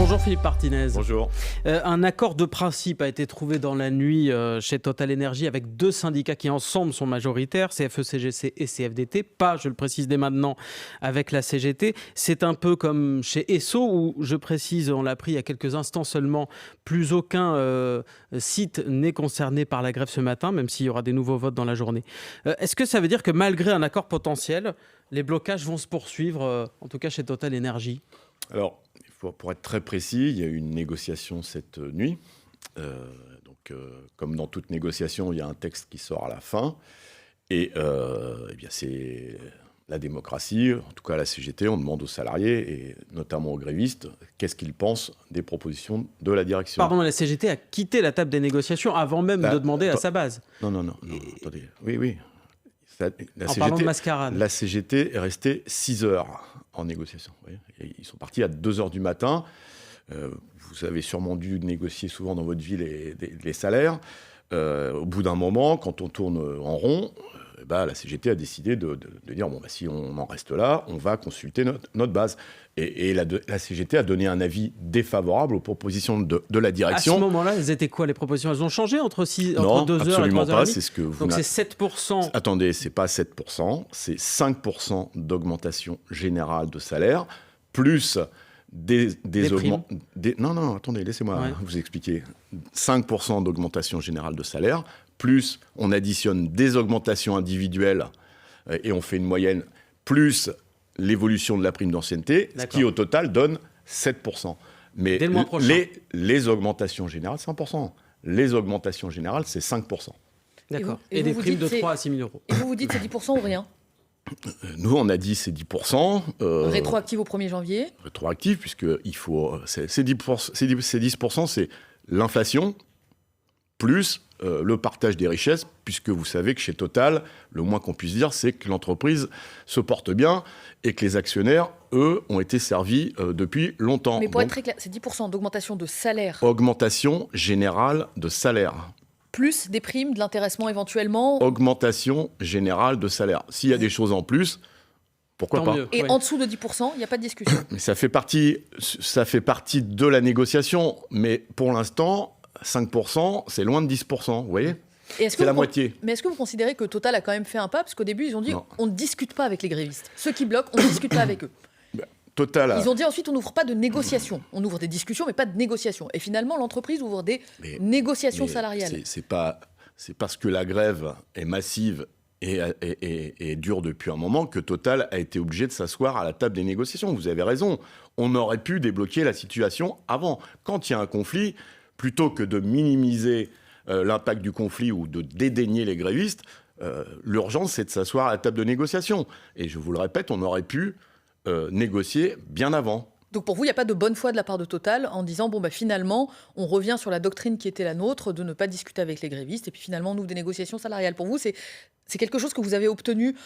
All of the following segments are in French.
Bonjour Philippe Martinez. Bonjour. Un accord de principe a été trouvé dans la nuit chez Total Energy avec deux syndicats qui ensemble sont majoritaires, CFE-CGC et CFDT, pas, je le précise dès maintenant, avec la CGT. C'est un peu comme chez Esso où, je précise, on l'a appris il y a quelques instants seulement, plus aucun site n'est concerné par la grève ce matin, même s'il y aura des nouveaux votes dans la journée. Est-ce que ça veut dire que malgré un accord potentiel, les blocages vont se poursuivre, en tout cas chez Total Energy ? Alors, pour être très précis, il y a eu une négociation cette nuit. Comme dans toute négociation, il y a un texte qui sort à la fin. Et bien, c'est la démocratie, en tout cas la CGT, on demande aux salariés, et notamment aux grévistes, qu'est-ce qu'ils pensent des propositions de la direction. Pardon, la CGT a quitté la table des négociations avant même de demander à sa base. Non, attendez. Oui. Parlant de mascarade. La CGT est restée 6 heures en négociation. Vous voyez, ils sont partis à 2 heures du matin. Vous avez sûrement dû négocier souvent dans votre vie les salaires. Au bout d'un moment, quand on tourne en rond, la CGT a décidé de dire si on en reste là, on va consulter notre base. Et la CGT a donné un avis défavorable aux propositions de la direction. À ce moment-là, elles étaient quoi les propositions ? Elles ont changé entre 2 heures et 3 heures ? Non, absolument pas. C'est ce que vous Donc c'est 7%. Attendez, c'est pas 7%, c'est 5% d'augmentation générale de salaire, plus des augmentations. Non, attendez, laissez-moi vous expliquer. 5% d'augmentation générale de salaire, plus on additionne des augmentations individuelles et on fait une moyenne, plus l'évolution de la prime d'ancienneté, ce qui au total donne 7%. Mais dès le mois prochain. Les augmentations générales, c'est 1%. Les augmentations générales, c'est 5%. D'accord. Et des primes de 3 à 6 000 euros. Et vous c'est 10% ou rien ? Nous, on a dit c'est 10%. Rétroactif au 1er janvier ? Rétroactif, puisque il faut, c'est 10%, c'est l'inflation plus le partage des richesses, puisque vous savez que chez Total, le moins qu'on puisse dire, c'est que l'entreprise se porte bien et que les actionnaires, eux, ont été servis depuis longtemps. Mais pour être très clair, c'est 10% d'augmentation de salaire. Augmentation générale de salaire. Plus des primes, de l'intéressement éventuellement. Augmentation générale de salaire. S'il y a des choses en plus, pourquoi Tant pas. mieux. Et en dessous de 10%, il n'y a pas de discussion. Mais ça fait partie de la négociation. Mais pour l'instant, 5%, c'est loin de 10%, vous voyez ? C'est la moitié. Mais est-ce que vous considérez que Total a quand même fait un pas ? Parce qu'au début, ils ont dit on ne discute pas avec les grévistes. Ceux qui bloquent, on ne discute pas avec eux. Total. Ils ont dit ensuite on n'ouvre pas de négociations. On ouvre des discussions, mais pas de négociations. Et finalement, l'entreprise ouvre des négociations salariales. C'est parce que la grève est massive et dure depuis un moment que Total a été obligé de s'asseoir à la table des négociations. Vous avez raison. On aurait pu débloquer la situation avant. Quand il y a un conflit, plutôt que de minimiser l'impact du conflit ou de dédaigner les grévistes, l'urgence, c'est de s'asseoir à la table de négociation. Et je vous le répète, on aurait pu négocier bien avant. Donc pour vous, il n'y a pas de bonne foi de la part de Total en disant finalement, on revient sur la doctrine qui était la nôtre de ne pas discuter avec les grévistes et puis finalement on ouvre des négociations salariales. Pour vous, c'est quelque chose que vous avez obtenu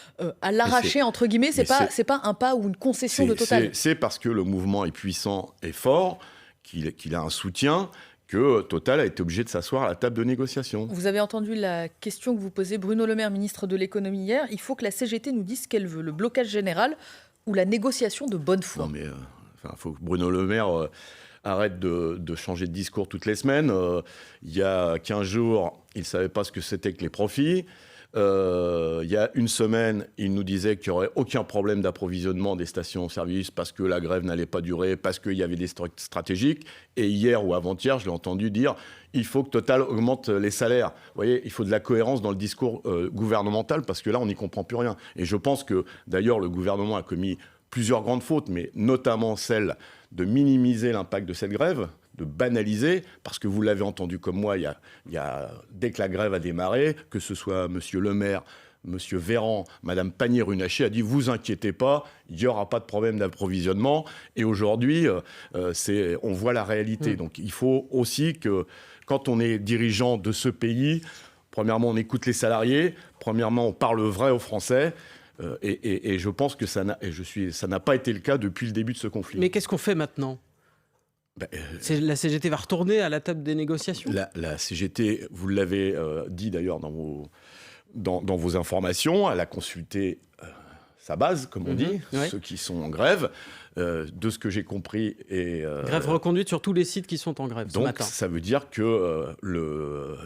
à l'arraché, entre guillemets, c'est pas un pas ou une concession de Total. C'est parce que le mouvement est puissant et fort, qu'il a un soutien, que Total a été obligé de s'asseoir à la table de négociation. Vous avez entendu la question que vous posez Bruno Le Maire, ministre de l'économie hier. Il faut que la CGT nous dise ce qu'elle veut, le blocage général ou la négociation de bonne foi. Non mais, faut que Bruno Le Maire arrête de changer de discours toutes les semaines. Il y a 15 jours, il ne savait pas ce que c'était que les profits. Il y a une semaine, il nous disait qu'il n'y aurait aucun problème d'approvisionnement des stations-service parce que la grève n'allait pas durer, parce qu'il y avait des stocks stratégiques. Et hier ou avant-hier, je l'ai entendu dire il faut que Total augmente les salaires. Vous voyez, il faut de la cohérence dans le discours gouvernemental parce que là, on n'y comprend plus rien. Et je pense que, d'ailleurs, le gouvernement a commis plusieurs grandes fautes, mais notamment celle de minimiser l'impact de cette grève, de banaliser, parce que vous l'avez entendu comme moi, dès que la grève a démarré, que ce soit M. Le Maire, M. Véran, Mme Pannier-Runacher a dit « vous inquiétez pas, il n'y aura pas de problème d'approvisionnement ». Et aujourd'hui, on voit la réalité. Donc il faut aussi que, quand on est dirigeant de ce pays, premièrement, on écoute les salariés, premièrement, on parle vrai aux Français. Et je pense que ça n'a pas été le cas depuis le début de ce conflit. Mais qu'est-ce qu'on fait maintenant ? La CGT va retourner à la table des négociations ? La CGT, vous l'avez dit d'ailleurs dans vos informations, elle a consulté sa base, comme on dit, ouais. ceux qui sont en grève, de ce que j'ai compris. Grève reconduite sur tous les sites qui sont en grève ce matin. Donc, ça veut dire que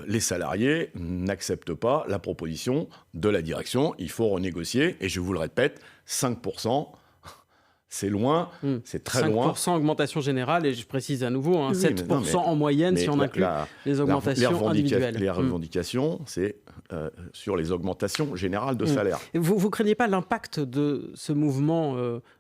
les salariés n'acceptent pas la proposition de la direction. Il faut renégocier. Et je vous le répète, 5%, c'est loin, c'est très loin. 5% augmentation générale, et je précise à nouveau, 7% en moyenne si on inclut les augmentations individuelles. Les revendications, c'est sur les augmentations générales de salaire. Vous ne craignez pas l'impact de ce mouvement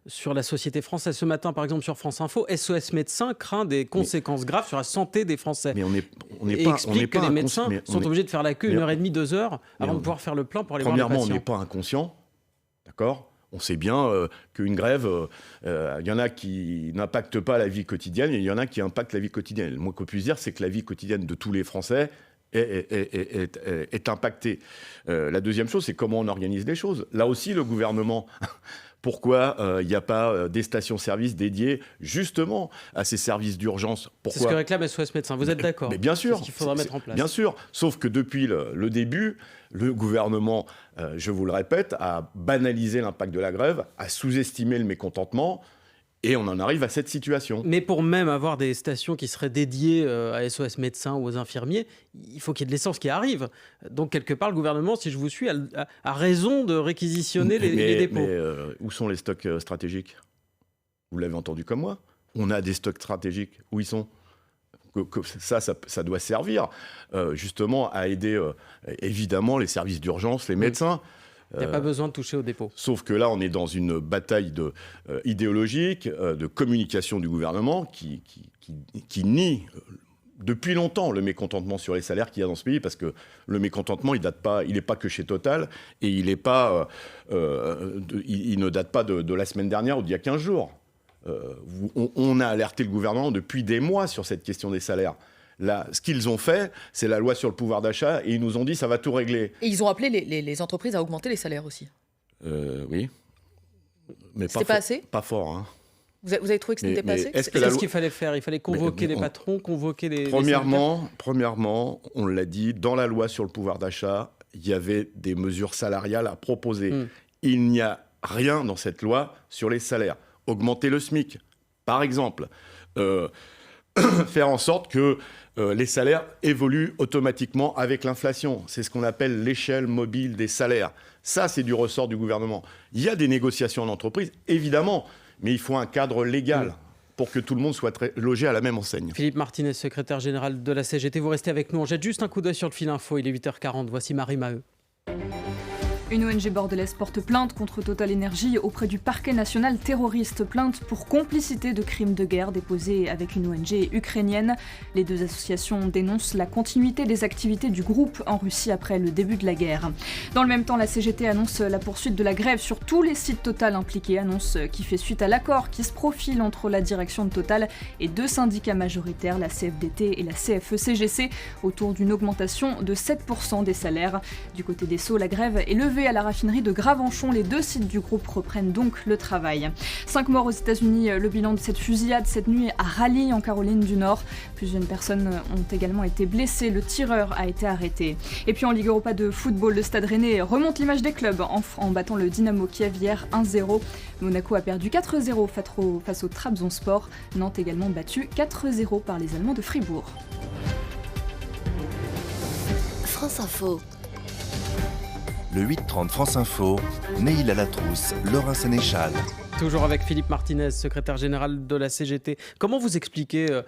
sur la société française? Ce matin, par exemple, sur France Info, SOS Médecins craint des conséquences graves sur la santé des Français. Mais on n'est et pas... explique que les médecins sont obligés de faire la queue 1h30, 2 heures avant de pouvoir faire le plein pour aller voir les patients. Premièrement, on n'est pas inconscient, d'accord ? On sait bien qu'une grève, il y en a qui n'impactent pas la vie quotidienne et il y en a qui impactent la vie quotidienne. Le moins qu'on puisse dire, c'est que la vie quotidienne de tous les Français est impactée. La deuxième chose, c'est comment on organise les choses. Là aussi, le gouvernement... Pourquoi il n'y a pas des stations-service dédiées justement à ces services d'urgence? C'est ce que réclame SOS Médecins. Vous êtes d'accord? Mais bien sûr. C'est ce qu'il faudra mettre en place. Bien sûr. Sauf que depuis le début, le gouvernement, je vous le répète, a banalisé l'impact de la grève, a sous-estimé le mécontentement. Et on en arrive à cette situation. Mais pour même avoir des stations qui seraient dédiées à SOS Médecins ou aux infirmiers, il faut qu'il y ait de l'essence qui arrive. Donc, quelque part, le gouvernement, si je vous suis, a raison de réquisitionner les dépôts. Mais où sont les stocks stratégiques? Vous l'avez entendu comme moi. On a des stocks stratégiques. Où ils sont? Ça doit servir justement à aider, évidemment, les services d'urgence, les médecins. Il n'y a pas besoin de toucher au dépôt. Sauf que là, on est dans une bataille idéologique, de communication du gouvernement qui nie depuis longtemps le mécontentement sur les salaires qu'il y a dans ce pays, parce que le mécontentement, il n'est pas que chez Total, et il ne date pas de la semaine dernière ou d'il y a 15 jours. On a alerté le gouvernement depuis des mois sur cette question des salaires. Là, ce qu'ils ont fait, c'est la loi sur le pouvoir d'achat, et ils nous ont dit ça va tout régler. Et ils ont appelé les entreprises à augmenter les salaires aussi. Oui. Mais c'était pas assez? Pas fort. Hein. Vous avez trouvé que ce n'était pas assez? Qu'est-ce qu'il fallait faire? Il fallait convoquer les patrons, convoquer les Premièrement, on l'a dit, dans la loi sur le pouvoir d'achat, il y avait des mesures salariales à proposer. Il n'y a rien dans cette loi sur les salaires. Augmenter le SMIC, par exemple. Faire en sorte que les salaires évoluent automatiquement avec l'inflation. C'est ce qu'on appelle l'échelle mobile des salaires. Ça, c'est du ressort du gouvernement. Il y a des négociations en entreprise, évidemment, mais il faut un cadre légal pour que tout le monde soit logé à la même enseigne. Philippe Martinez, secrétaire général de la CGT, vous restez avec nous. On jette juste un coup d'œil sur le fil info. Il est 8h40. Voici Marie Maheu. Une ONG bordelaise porte plainte contre Total Energy auprès du parquet national terroriste. Plainte pour complicité de crimes de guerre déposée avec une ONG ukrainienne. Les deux associations dénoncent la continuité des activités du groupe en Russie après le début de la guerre. Dans le même temps, la CGT annonce la poursuite de la grève sur tous les sites Total impliqués. Annonce qui fait suite à l'accord qui se profile entre la direction de Total et deux syndicats majoritaires, la CFDT et la CFE-CGC, autour d'une augmentation de 7% des salaires. Du côté des Sceaux, la grève est levée à la raffinerie de Gravenchon. Les deux sites du groupe reprennent donc le travail. 5 morts aux États-Unis, le bilan de cette fusillade cette nuit à Raleigh en Caroline du Nord. Plusieurs personnes ont également été blessées. Le tireur a été arrêté. Et puis en Ligue Europa de football, le Stade Rennais remonte l'image des clubs en battant le Dynamo Kiev hier 1-0. Monaco a perdu 4-0 face au Trabzonspor. Nantes également battu 4-0 par les Allemands de Fribourg. France Info. Le 8-30 France Info, Neil Alatrousse, Laurent Sénéchal. Toujours avec Philippe Martinez, secrétaire général de la CGT. Comment vous expliquez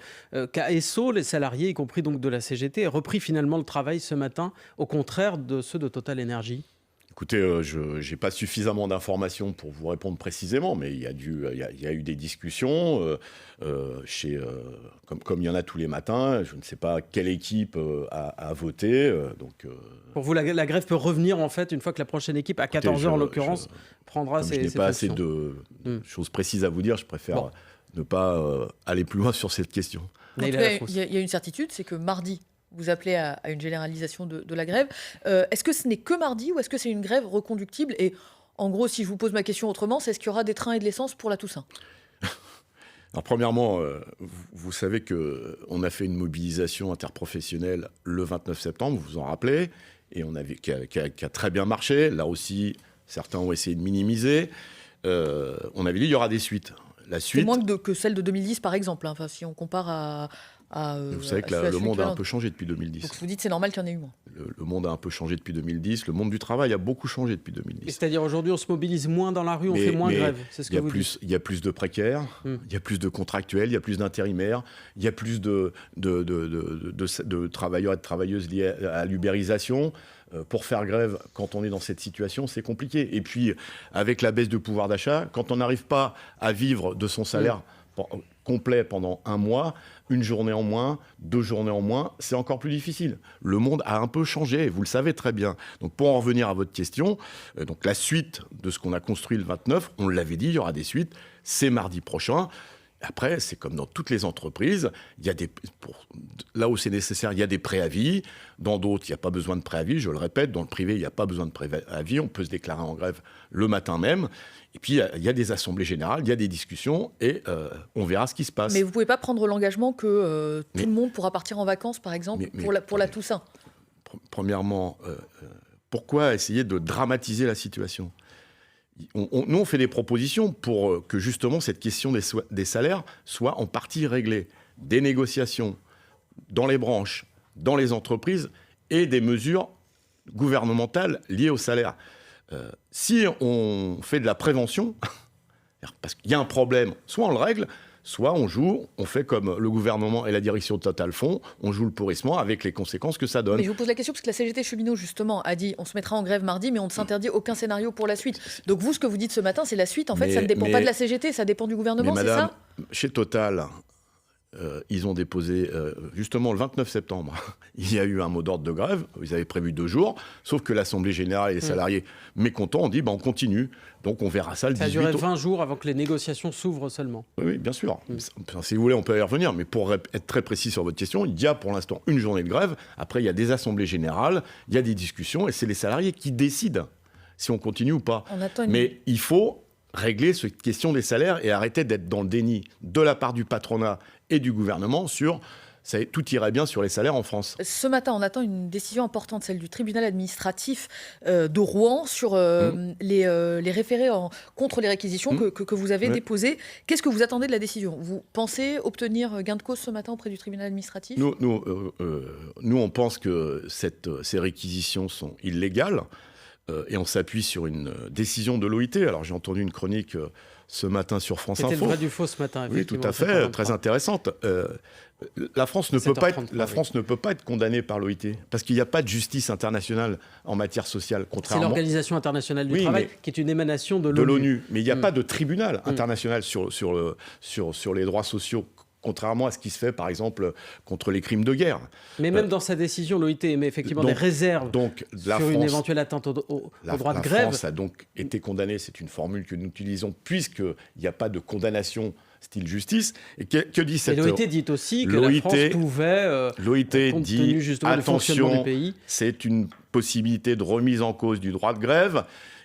qu'à Esso, les salariés, y compris donc de la CGT, aient repris finalement le travail ce matin, au contraire de ceux de Total Energy ? Écoutez, je n'ai pas suffisamment d'informations pour vous répondre précisément, mais il y a eu des discussions, comme il y en a tous les matins. Je ne sais pas quelle équipe a voté. Pour vous, la grève peut revenir en fait une fois que la prochaine équipe, à 14h en l'occurrence, prendra ses fonctions. Je n'ai pas assez de choses précises à vous dire, je préfère ne pas aller plus loin sur cette question. En tout cas, il y a une certitude, c'est que mardi, vous appelez à une généralisation de la grève. Est-ce que ce n'est que mardi ou est-ce que c'est une grève reconductible? Et en gros, si je vous pose ma question autrement, c'est est-ce qu'il y aura des trains et de l'essence pour la Toussaint? Alors premièrement, vous savez qu'on a fait une mobilisation interprofessionnelle le 29 septembre, vous vous en rappelez, et qui a très bien marché. Là aussi, Certains ont essayé de minimiser. On avait dit qu'il y aura des suites. La C'est suite, moins que celle de 2010, par exemple, hein. Enfin, si on compare à vous savez que le situation monde a un équivalente. peu changé depuis 2010. Donc vous dites c'est normal qu'il y en ait eu moins. Le monde a un peu changé depuis 2010. Le monde du travail a beaucoup changé depuis 2010. C'est-à-dire aujourd'hui, on se mobilise moins dans la rue, on Mais- fait moins mais grève. C'est ce Il y, que a vous plus, dites. il y a plus de précaires, il y a plus de contractuels, il y a plus d'intérimaires, il y a plus de travailleurs et de travailleuses liés à l'ubérisation. Pour faire grève, quand on est dans cette situation, c'est compliqué. Et puis, avec la baisse de pouvoir d'achat, quand on n'arrive pas à vivre de son salaire complet pendant un mois, une journée en moins, 2 journées en moins, c'est encore plus difficile. Le monde a un peu changé, et vous le savez très bien. Donc pour en revenir à votre question, donc la suite de ce qu'on a construit le 29, on l'avait dit, il y aura des suites, c'est mardi prochain. Après, c'est comme dans toutes les entreprises, il y a là où c'est nécessaire, il y a des préavis. Dans d'autres, il n'y a pas besoin de préavis. Je le répète, dans le privé, il n'y a pas besoin de préavis. On peut se déclarer en grève le matin même. Et puis, il y a des assemblées générales, il y a des discussions et on verra ce qui se passe. Mais vous ne pouvez pas prendre l'engagement que tout le monde pourra partir en vacances, par exemple, pour la Toussaint. Premièrement, pourquoi essayer de dramatiser la situation ? Nous, on fait des propositions pour que justement cette question des salaires soit en partie réglée. Des négociations dans les branches, dans les entreprises et des mesures gouvernementales liées au salaire. Si on fait de la prévention, parce qu'il y a un problème, soit on le règle, soit on fait comme le gouvernement et la direction de Total font, on joue le pourrissement avec les conséquences que ça donne. Mais je vous pose la question parce que la CGT cheminot, justement, a dit on se mettra en grève mardi, mais on ne s'interdit aucun scénario pour la suite. Donc vous, ce que vous dites ce matin, c'est la suite. En fait, ça ne dépend pas de la CGT, ça dépend du gouvernement, c'est madame, ça ? chez Total, ils ont déposé, justement le 29 septembre, il y a eu un mot d'ordre de grève, ils avaient prévu 2 jours, sauf que l'Assemblée générale et les salariés mécontents ont dit on continue, donc on verra ça le 18. Ça a duré 20 jours avant que les négociations s'ouvrent seulement. Oui, bien sûr. Si vous voulez, on peut y revenir, mais pour être très précis sur votre question, il y a pour l'instant une journée de grève, après il y a des assemblées générales, il y a des discussions, et c'est les salariés qui décident si on continue ou pas. Mais il faut régler cette question des salaires et arrêter d'être dans le déni de la part du patronat et du gouvernement sur tout irait bien sur les salaires en France. Ce matin, on attend une décision importante, celle du tribunal administratif de Rouen sur les référés contre les réquisitions que vous avez déposées. Qu'est-ce que vous attendez de la décision ? Vous pensez obtenir gain de cause ce matin auprès du tribunal administratif ? Nous, on pense que ces réquisitions sont illégales. Et on s'appuie sur une décision de l'OIT. Alors j'ai entendu une chronique ce matin sur France Info. C'était le vrai du faux ce matin. Oui, tout à fait, très intéressante. La France ne peut pas être condamnée par l'OIT parce qu'il n'y a pas de justice internationale en matière sociale. C'est l'Organisation internationale du travail qui est une émanation de l'ONU. Mais il n'y a pas de tribunal international sur les droits sociaux. Contrairement à ce qui se fait, par exemple, contre les crimes de guerre. Mais même dans sa décision, l'OIT émet effectivement des réserves sur une éventuelle atteinte au droit de grève. La France a donc été condamnée, c'est une formule que nous utilisons, puisqu'il n'y a pas de condamnation style justice. Et que dit cette... Et l'OIT dit aussi que la France pouvait, l'OIT dit, justement du fonctionnement du pays. C'est une possibilité de remise en cause du droit de grève.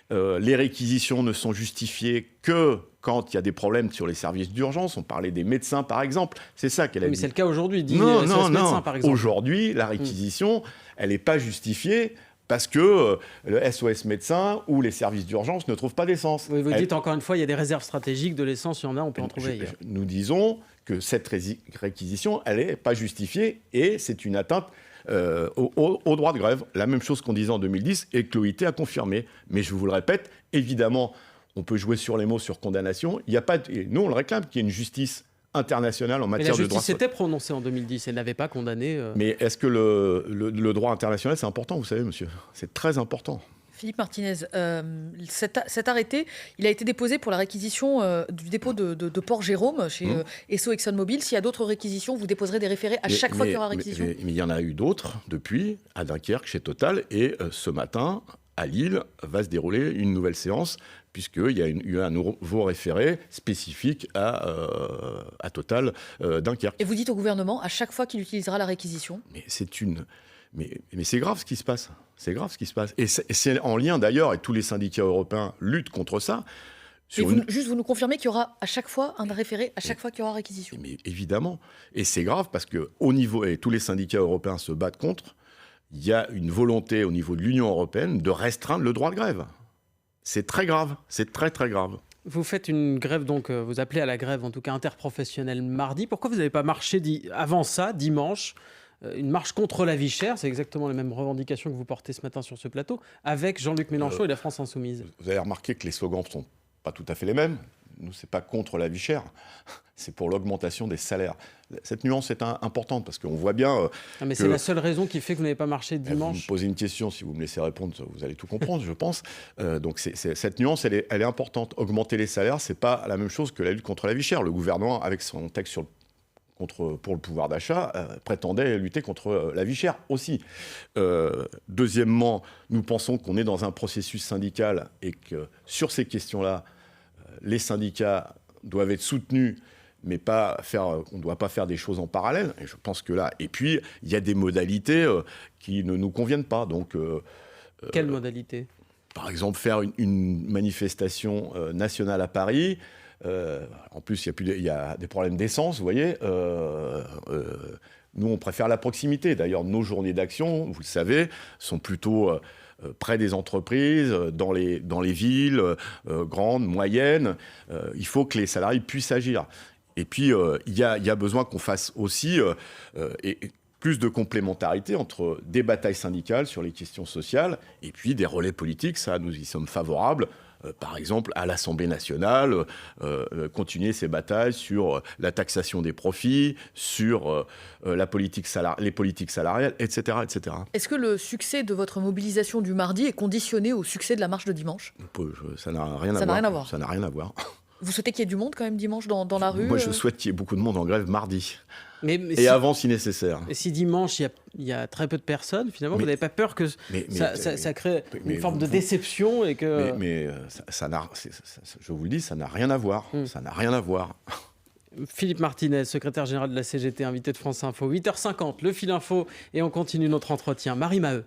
Les réquisitions ne sont justifiées que quand il y a des problèmes sur les services d'urgence. On parlait des médecins, par exemple. C'est ça qu'elle a dit. Mais c'est le cas aujourd'hui, dit non. médecin, par exemple. Aujourd'hui, la réquisition, elle n'est pas justifiée parce que le SOS médecin ou les services d'urgence ne trouvent pas d'essence. Oui, vous dites encore une fois, il y a des réserves stratégiques de l'essence, il y en a, on peut en trouver ailleurs. Nous disons que cette réquisition, elle n'est pas justifiée et c'est une atteinte au droit de grève. La même chose qu'on disait en 2010 et que l'OIT a confirmé. Mais je vous le répète, évidemment, on peut jouer sur les mots sur condamnation. Il y a pas nous, on le réclame qu'il y ait une justice internationale en matière de droit. Mais la justice s'était prononcée en 2010, elle n'avait pas condamné... Mais est-ce que le droit international, c'est important, vous savez, monsieur ? C'est très important. Philippe Martinez, cet arrêté, il a été déposé pour la réquisition du dépôt de Port-Jérôme chez Esso ExxonMobil. S'il y a d'autres réquisitions, vous déposerez des référés à chaque fois qu'il y aura réquisition ? Mais il y en a eu d'autres depuis, à Dunkerque, chez Total. Et ce matin, à Lille, va se dérouler une nouvelle séance, puisqu'il y a eu un nouveau référé spécifique à Total Dunkerque. Et vous dites au gouvernement, à chaque fois qu'il utilisera la réquisition ? Mais c'est grave ce qui se passe. C'est grave ce qui se passe. Et c'est en lien d'ailleurs, et tous les syndicats européens luttent contre ça. Vous nous confirmez qu'il y aura à chaque fois un référé, à chaque fois qu'il y aura réquisition ? Mais évidemment. Et c'est grave parce qu'au niveau, et tous les syndicats européens se battent contre, il y a une volonté au niveau de l'Union européenne de restreindre le droit de grève. c'est très grave, c'est très très grave. Vous faites une grève, donc vous appelez à la grève, en tout cas interprofessionnelle, mardi. Pourquoi vous n'avez pas marché avant ça, dimanche, une marche contre la vie chère, c'est exactement les mêmes revendications que vous portez ce matin sur ce plateau, avec Jean-Luc Mélenchon et la France Insoumise? Vous avez remarqué que les slogans ne sont pas tout à fait les mêmes. Nous, ce n'est pas contre la vie chère, c'est pour l'augmentation des salaires. Cette nuance est importante parce qu'on voit bien... mais c'est la seule raison qui fait que vous n'avez pas marché dimanche. Vous me posez une question, si vous me laissez répondre, vous allez tout comprendre, je pense. Donc cette nuance, elle est importante. Augmenter les salaires, ce n'est pas la même chose que la lutte contre la vie chère. Le gouvernement, avec son texte pour le pouvoir d'achat, prétendait lutter contre la vie chère aussi. Deuxièmement, nous pensons qu'on est dans un processus syndical et que sur ces questions-là, les syndicats doivent être soutenus, mais on ne doit pas faire des choses en parallèle. Et je pense que là... Et puis, il y a des modalités qui ne nous conviennent pas. Donc, quelles modalités ? Par exemple, faire une manifestation nationale à Paris. En plus, il y a des problèmes d'essence, vous voyez. Nous, on préfère la proximité. D'ailleurs, nos journées d'action, vous le savez, sont plutôt... près des entreprises, dans les villes grandes, moyennes. Il faut que les salariés puissent agir. Et puis, il y a besoin qu'on fasse aussi plus de complémentarité entre des batailles syndicales sur les questions sociales et puis des relais politiques. Ça, nous y sommes favorables. Par exemple, à l'Assemblée nationale, continuer ces batailles sur la taxation des profits, sur les politiques salariales, etc., etc. Est-ce que le succès de votre mobilisation du mardi est conditionné au succès de la marche de dimanche ? Ça n'a rien à voir. Ça n'a rien à voir. Vous souhaitez qu'il y ait du monde quand même dimanche dans la rue ? Moi, je souhaite qu'il y ait beaucoup de monde en grève mardi. Et avant, si nécessaire. Et si dimanche, il y a très peu de personnes, finalement, vous n'avez pas peur que ça crée une forme de déception et que... je vous le dis, ça n'a rien à voir. Ça n'a rien à voir. Philippe Martinez, secrétaire général de la CGT, invité de France Info. 8h50, le fil info, et on continue notre entretien. Marie Maheu.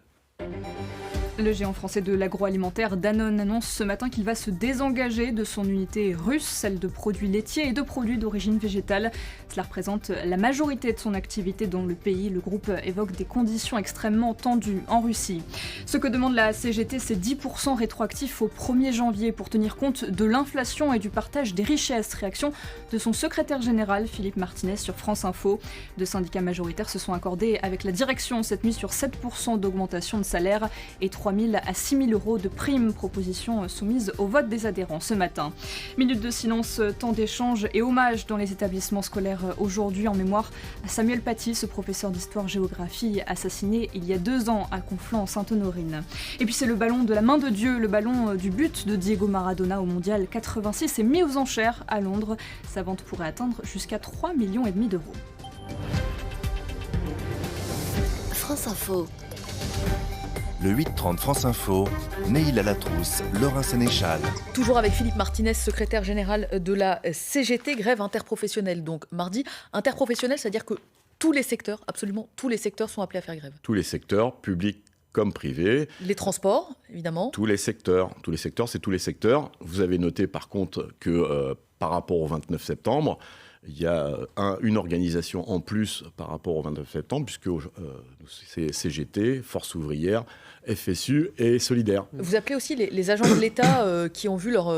Le géant français de l'agroalimentaire Danone annonce ce matin qu'il va se désengager de son unité russe, celle de produits laitiers et de produits d'origine végétale. Cela représente la majorité de son activité dans le pays. Le groupe évoque des conditions extrêmement tendues en Russie. Ce que demande la CGT, c'est 10% rétroactifs au 1er janvier pour tenir compte de l'inflation et du partage des richesses. Réaction de son secrétaire général, Philippe Martinez, sur France Info. Deux syndicats majoritaires se sont accordés avec la direction cette nuit sur 7% d'augmentation de salaire et 3 000 à 6 000 euros de primes, proposition soumise au vote des adhérents ce matin. Minute de silence, temps d'échange et hommage dans les établissements scolaires aujourd'hui en mémoire à Samuel Paty, ce professeur d'histoire-géographie assassiné il y a 2 ans à Conflans-Sainte-Honorine. Et puis c'est le ballon de la main de Dieu, le ballon du but de Diego Maradona au Mondial 86 est mis aux enchères à Londres. Sa vente pourrait atteindre jusqu'à 3,5 millions d'euros. France Info. Le 8h30 France Info, Neil Alatrousse, Laurent Sénéchal. Toujours avec Philippe Martinez, secrétaire général de la CGT, grève interprofessionnelle. Donc mardi, interprofessionnelle, c'est-à-dire que tous les secteurs, absolument tous les secteurs sont appelés à faire grève. Tous les secteurs, publics comme privés. Les transports, évidemment. Tous les secteurs, c'est tous les secteurs. Vous avez noté par contre que par rapport au 29 septembre, il y a une organisation en plus par rapport au 29 septembre, puisque c'est CGT, Force ouvrière, FSU et Solidaire. Vous appelez aussi les agents de l'État qui ont vu leur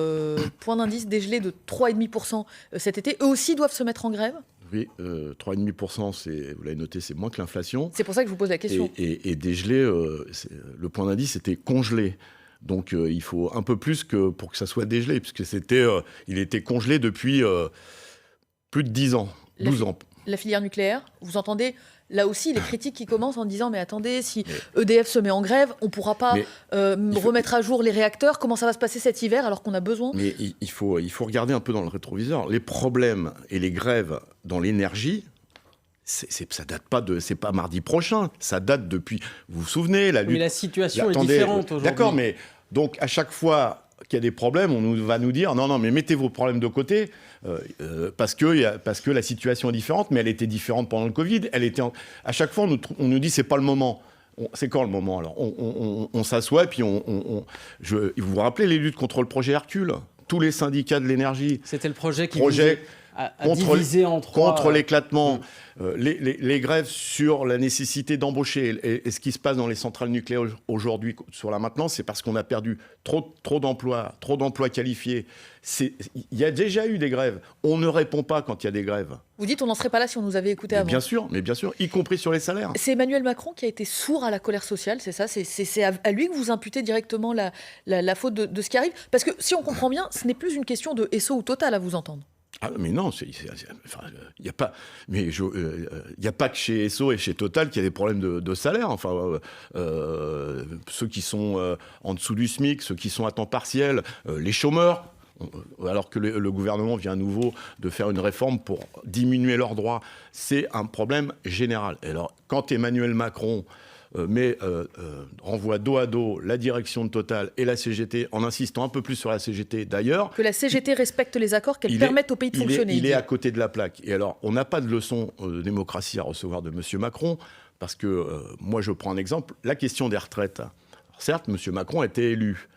point d'indice dégelé de 3,5% cet été. Eux aussi doivent se mettre en grève ? Oui, 3,5%, vous l'avez noté, c'est moins que l'inflation. C'est pour ça que je vous pose la question. Et dégelé, le point d'indice était congelé. Donc il faut un peu plus pour que ça soit dégelé, puisque il était congelé depuis plus de 10 ans, 12 ans. La filière nucléaire, vous entendez là aussi les critiques qui commencent en disant mais attendez, si EDF se met en grève, on ne pourra pas remettre à jour les réacteurs. Comment ça va se passer cet hiver alors qu'on a besoin ? Mais il faut regarder un peu dans le rétroviseur. Les problèmes et les grèves dans l'énergie, ça date pas c'est pas mardi prochain. Ça date depuis. Vous vous souvenez la lutte. Mais la situation est différente aujourd'hui. D'accord, mais donc à chaque fois qu'il y a des problèmes, va nous dire non, mais mettez vos problèmes de côté parce que la situation est différente, mais elle était différente pendant le Covid. À chaque fois, on nous dit c'est pas le moment. C'est quand le moment alors on s'assoit et puis vous vous rappelez les luttes contre le projet Hercule ? Tous les syndicats de l'énergie. C'était le projet qui diviser en trois. Contre l'éclatement, les grèves sur la nécessité d'embaucher. Et ce qui se passe dans les centrales nucléaires aujourd'hui sur la maintenance, c'est parce qu'on a perdu trop d'emplois qualifiés. Il y a déjà eu des grèves. On ne répond pas quand il y a des grèves. Vous dites on n'en serait pas là si on nous avait écouté avant. Bien sûr, y compris sur les salaires. C'est Emmanuel Macron qui a été sourd à la colère sociale, c'est ça? C'est à lui que vous imputez directement la faute de ce qui arrive? Parce que si on comprend bien, ce n'est plus une question de Esso ou Total à vous entendre. Ah, mais non, il n'y a pas que chez Esso et chez Total qu'il y a des problèmes de salaire. Enfin, ceux qui sont en dessous du SMIC, ceux qui sont à temps partiel, les chômeurs. Alors que le gouvernement vient à nouveau de faire une réforme pour diminuer leurs droits, c'est un problème général. Et alors, quand Emmanuel Macron renvoie dos à dos la direction de Total et la CGT, en insistant un peu plus sur la CGT d'ailleurs... Que la CGT respecte les accords, qu'elle permette au pays de fonctionner. Il est à côté de la plaque. Et alors, on n'a pas de leçon de démocratie à recevoir de M. Macron, parce que, moi je prends un exemple, la question des retraites. Alors, certes, M. Macron a été élu.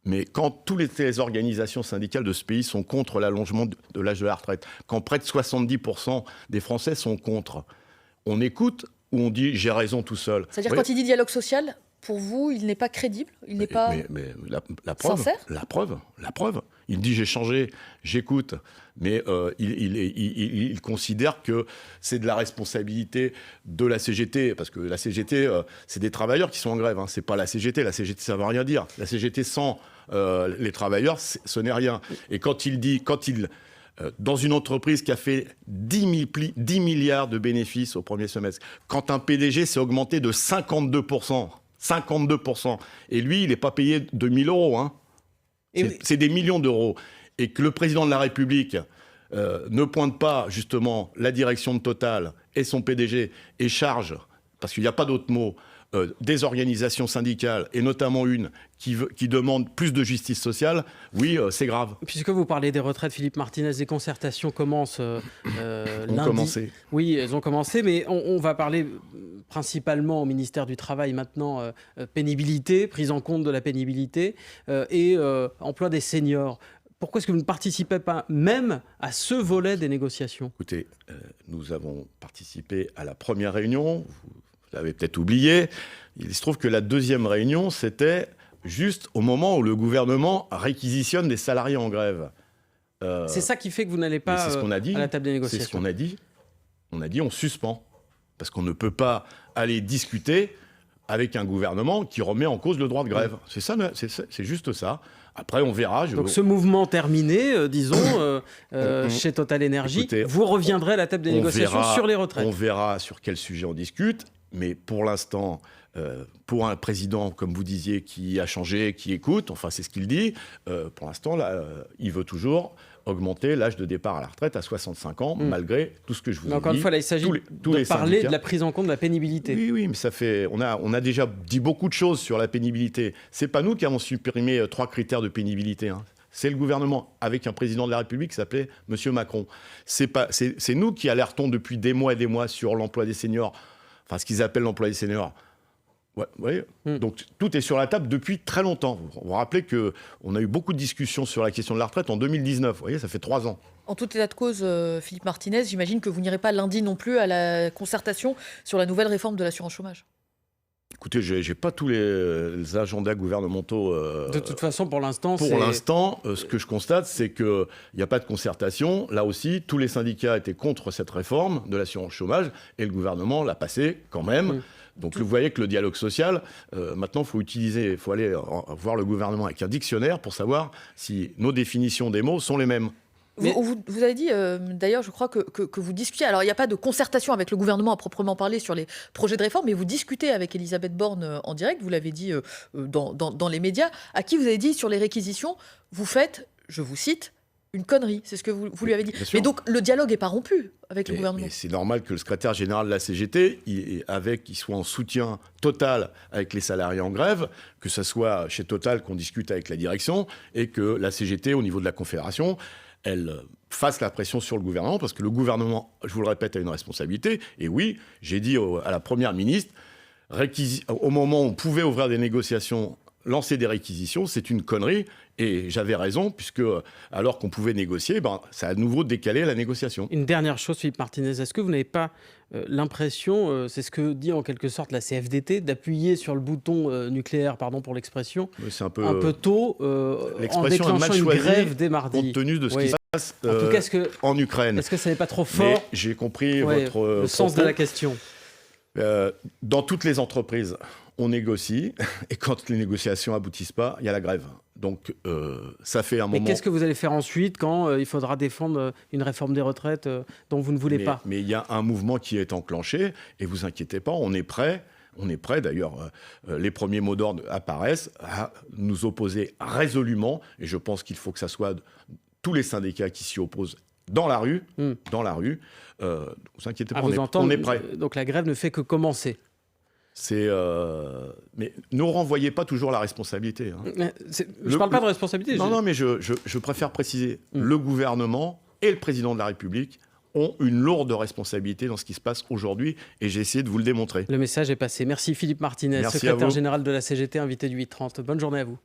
Mais quand toutes les organisations syndicales de ce pays sont contre l'allongement de l'âge de la retraite, quand près de 70% des Français sont contre, on écoute ou on dit « j'ai raison tout seul ». C'est-à-dire quand il dit dialogue social, pour vous, il n'est pas crédible? Il n'est pas la preuve, sincère? La preuve. Il dit « j'ai changé, j'écoute ». Mais il considère que c'est de la responsabilité de la CGT, parce que la CGT, c'est des travailleurs qui sont en grève, hein. C'est pas la CGT. La CGT, ça ne veut rien dire. La CGT sans les travailleurs, ce n'est rien. Et quand dans une entreprise qui a fait 10 milliards de bénéfices au premier semestre, quand un PDG s'est augmenté de 52%, et lui, il n'est pas payé 2 000 euros, hein. C'est des millions d'euros. Et que le président de la République ne pointe pas, justement, la direction de Total et son PDG et charge, parce qu'il n'y a pas d'autre mot, des organisations syndicales, et notamment une qui demande plus de justice sociale, oui, c'est grave. Puisque vous parlez des retraites, Philippe Martinez, les concertations commencent lundi. Commencé. Oui, elles ont commencé, mais on va parler principalement au ministère du Travail maintenant, pénibilité, prise en compte de la pénibilité et emploi des seniors. Pourquoi est-ce que vous ne participez pas même à ce volet des négociations? Écoutez, nous avons participé à la première réunion, vous l'avez peut-être oublié. Il se trouve que la deuxième réunion, c'était juste au moment où le gouvernement réquisitionne des salariés en grève. C'est ça qui fait que vous n'allez pas à la table des négociations. C'est ce qu'on a dit. On a dit on suspend. Parce qu'on ne peut pas aller discuter avec un gouvernement qui remet en cause le droit de grève. C'est ça, c'est juste ça. Après, on verra. Donc ce mouvement terminé, disons, chez Total Énergie, vous reviendrez à la table des négociations sur les retraites. On verra sur quel sujet on discute. Mais pour l'instant, pour un président, comme vous disiez, qui a changé, qui écoute, enfin c'est ce qu'il dit, pour l'instant, là, il veut toujours augmenter l'âge de départ à la retraite à 65 ans, malgré tout ce que je vous ai dit. Encore une fois, là, il s'agit de parler de la prise en compte de la pénibilité. Oui, mais on a déjà dit beaucoup de choses sur la pénibilité. C'est pas nous qui avons supprimé 3 critères de pénibilité, hein. C'est le gouvernement, avec un président de la République qui s'appelait M. Macron. C'est nous qui alertons depuis des mois et des mois sur l'emploi des seniors, enfin ce qu'ils appellent l'emploi des seniors. Ouais, vous voyez Donc tout est sur la table depuis très longtemps. Vous vous rappelez qu'on a eu beaucoup de discussions sur la question de la retraite en 2019. Vous voyez, ça fait 3 ans. En tout état de cause, Philippe Martinez, j'imagine que vous n'irez pas lundi non plus à la concertation sur la nouvelle réforme de l'assurance chômage. Écoutez, je n'ai pas tous les agendas gouvernementaux. De toute façon, pour l'instant, ce que je constate, c'est qu'il n'y a pas de concertation. Là aussi, tous les syndicats étaient contre cette réforme de l'assurance chômage et le gouvernement l'a passée quand même. Donc vous voyez que le dialogue social, maintenant, il faut aller voir le gouvernement avec un dictionnaire pour savoir si nos définitions des mots sont les mêmes. Vous avez dit, d'ailleurs, je crois que vous discutiez. Alors, il n'y a pas de concertation avec le gouvernement à proprement parler sur les projets de réforme, mais vous discutez avec Elisabeth Borne en direct, vous l'avez dit dans les médias, à qui vous avez dit sur les réquisitions, vous faites, je vous cite, une connerie. C'est ce que vous lui avez dit. Mais donc, le dialogue n'est pas rompu avec le gouvernement. Mais c'est normal que le secrétaire général de la CGT, il soit en soutien total avec les salariés en grève, que ce soit chez Total qu'on discute avec la direction, et que la CGT, au niveau de la Confédération, elle fasse la pression sur le gouvernement, parce que le gouvernement, je vous le répète, a une responsabilité. Et oui, j'ai dit à la Première ministre, au moment où on pouvait ouvrir des négociations lancer des réquisitions, c'est une connerie. Et j'avais raison, puisque alors qu'on pouvait négocier, ça a à nouveau décalé la négociation. Une dernière chose, Philippe Martinez, est-ce que vous n'avez pas l'impression, c'est ce que dit en quelque sorte la CFDT, d'appuyer sur le bouton nucléaire, pardon pour l'expression, C'est un peu tôt, en l'expression est mal déclenchant une choisie, grève dès mardi? compte tenu de ce qui se passe En tout cas, en Ukraine. est-ce que ça n'est pas trop Mais fort j'ai compris le votre sens de propos. la question? Dans toutes les entreprises, on négocie, et quand les négociations aboutissent pas, il y a la grève. Donc ça fait un Mais moment... qu'est-ce que vous allez faire ensuite quand il faudra défendre une réforme des retraites dont vous ne voulez pas? Mais il y a un mouvement qui est enclenché, et vous inquiétez pas, on est prêt. On est prêt, d'ailleurs, les premiers mots d'ordre apparaissent, à nous opposer résolument, et je pense qu'il faut que ça soit tous les syndicats qui s'y opposent dans la rue, vous inquiétez pas, on est prêt. Donc la grève ne fait que commencer. Mais ne renvoyez pas toujours la responsabilité. Hein. Je ne parle pas de responsabilité. Non, mais je préfère préciser, le gouvernement et le président de la République ont une lourde responsabilité dans ce qui se passe aujourd'hui, et j'ai essayé de vous le démontrer. Le message est passé. Merci Philippe Martinez, Merci secrétaire général de la CGT, invité du 8h30. Bonne journée à vous.